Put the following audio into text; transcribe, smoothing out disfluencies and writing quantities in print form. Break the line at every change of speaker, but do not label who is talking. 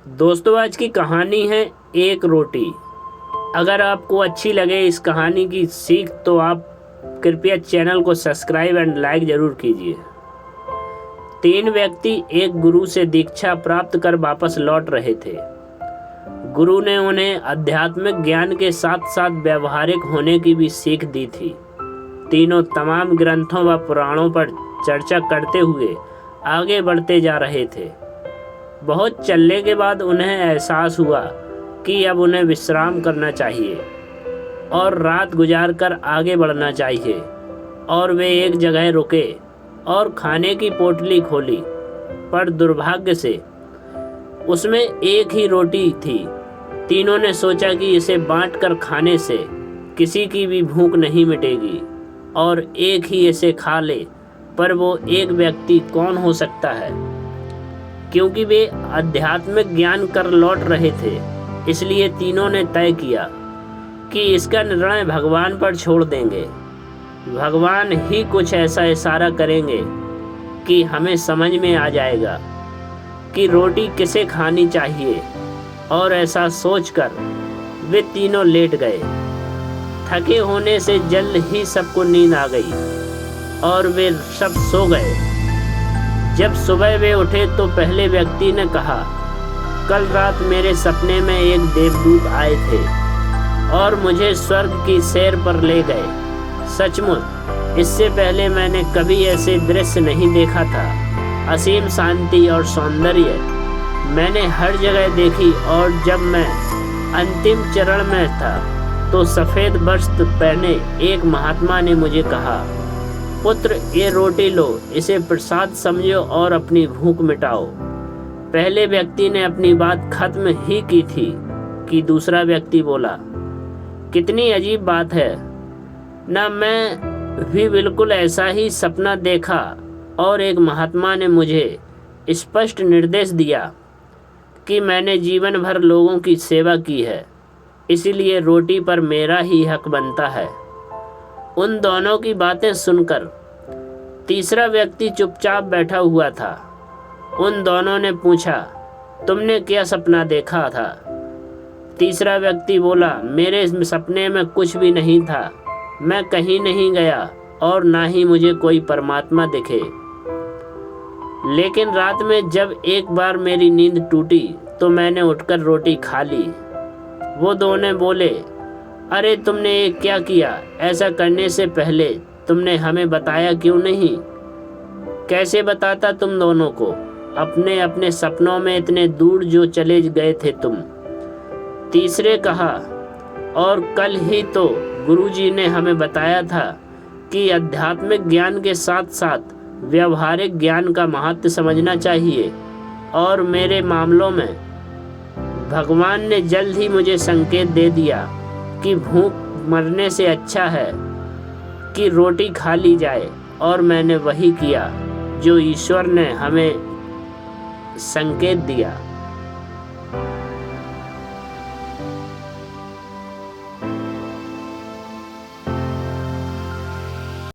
दोस्तों, आज की कहानी है एक रोटी। अगर आपको अच्छी लगे इस कहानी की सीख तो आप कृपया चैनल को सब्सक्राइब एंड लाइक जरूर कीजिए। 3 व्यक्ति एक गुरु से दीक्षा प्राप्त कर वापस लौट रहे थे। गुरु ने उन्हें आध्यात्मिक ज्ञान के साथ साथ व्यवहारिक होने की भी सीख दी थी। तीनों तमाम ग्रंथों व पुराणों पर चर्चा करते हुए आगे बढ़ते जा रहे थे। बहुत चलने के बाद उन्हें एहसास हुआ कि अब उन्हें विश्राम करना चाहिए और रात गुजार कर आगे बढ़ना चाहिए। और वे एक जगह रुके और खाने की पोटली खोली, पर दुर्भाग्य से उसमें एक ही रोटी थी। तीनों ने सोचा कि इसे बांटकर खाने से किसी की भी भूख नहीं मिटेगी और एक ही इसे खा ले, पर वो एक व्यक्ति कौन हो सकता है? क्योंकि वे आध्यात्मिक ज्ञान कर लौट रहे थे, इसलिए तीनों ने तय किया कि इसका निर्णय भगवान पर छोड़ देंगे। भगवान ही कुछ ऐसा इशारा करेंगे कि हमें समझ में आ जाएगा कि रोटी किसे खानी चाहिए। और ऐसा सोचकर वे तीनों लेट गए। थके होने से जल्द ही सबको नींद आ गई और वे सब सो गए। जब सुबह वे उठे तो पहले व्यक्ति ने कहा, कल रात मेरे सपने में एक देवदूत आए थे और मुझे स्वर्ग की सैर पर ले गए। सचमुच इससे पहले मैंने कभी ऐसे दृश्य नहीं देखा था। असीम शांति और सौंदर्य मैंने हर जगह देखी। और जब मैं अंतिम चरण में था तो सफ़ेद वस्त्र पहने एक महात्मा ने मुझे कहा, पुत्र, ये रोटी लो, इसे प्रसाद समझो और अपनी भूख मिटाओ। पहले व्यक्ति ने अपनी बात खत्म ही की थी कि दूसरा व्यक्ति बोला, कितनी अजीब बात है ना, मैं भी बिल्कुल ऐसा ही सपना देखा और एक महात्मा ने मुझे स्पष्ट निर्देश दिया कि मैंने जीवन भर लोगों की सेवा की है, इसलिए रोटी पर मेरा ही हक बनता है। उन दोनों की बातें सुनकर तीसरा व्यक्ति चुपचाप बैठा हुआ था। उन दोनों ने पूछा, तुमने क्या सपना देखा था? तीसरा व्यक्ति बोला, मेरे सपने में कुछ भी नहीं था। मैं कहीं नहीं गया और ना ही मुझे कोई परमात्मा दिखे। लेकिन रात में जब एक बार मेरी नींद टूटी तो मैंने उठकर रोटी खा ली। वो दोनों बोले, अरे तुमने ये क्या किया? ऐसा करने से पहले तुमने हमें बताया क्यों नहीं? कैसे बताता तुम दोनों को? अपने अपने सपनों में इतने दूर जो चले गए थे तुम। तीसरे कहा, और कल ही तो गुरुजी ने हमें बताया था कि आध्यात्मिक ज्ञान के साथ साथ व्यवहारिक ज्ञान का महत्व समझना चाहिए। और मेरे मामलों में भगवान ने जल्द ही मुझे संकेत दे दिया कि भूख मरने से अच्छा है कि रोटी खा ली जाए। और मैंने वही किया जो ईश्वर ने हमें संकेत दिया।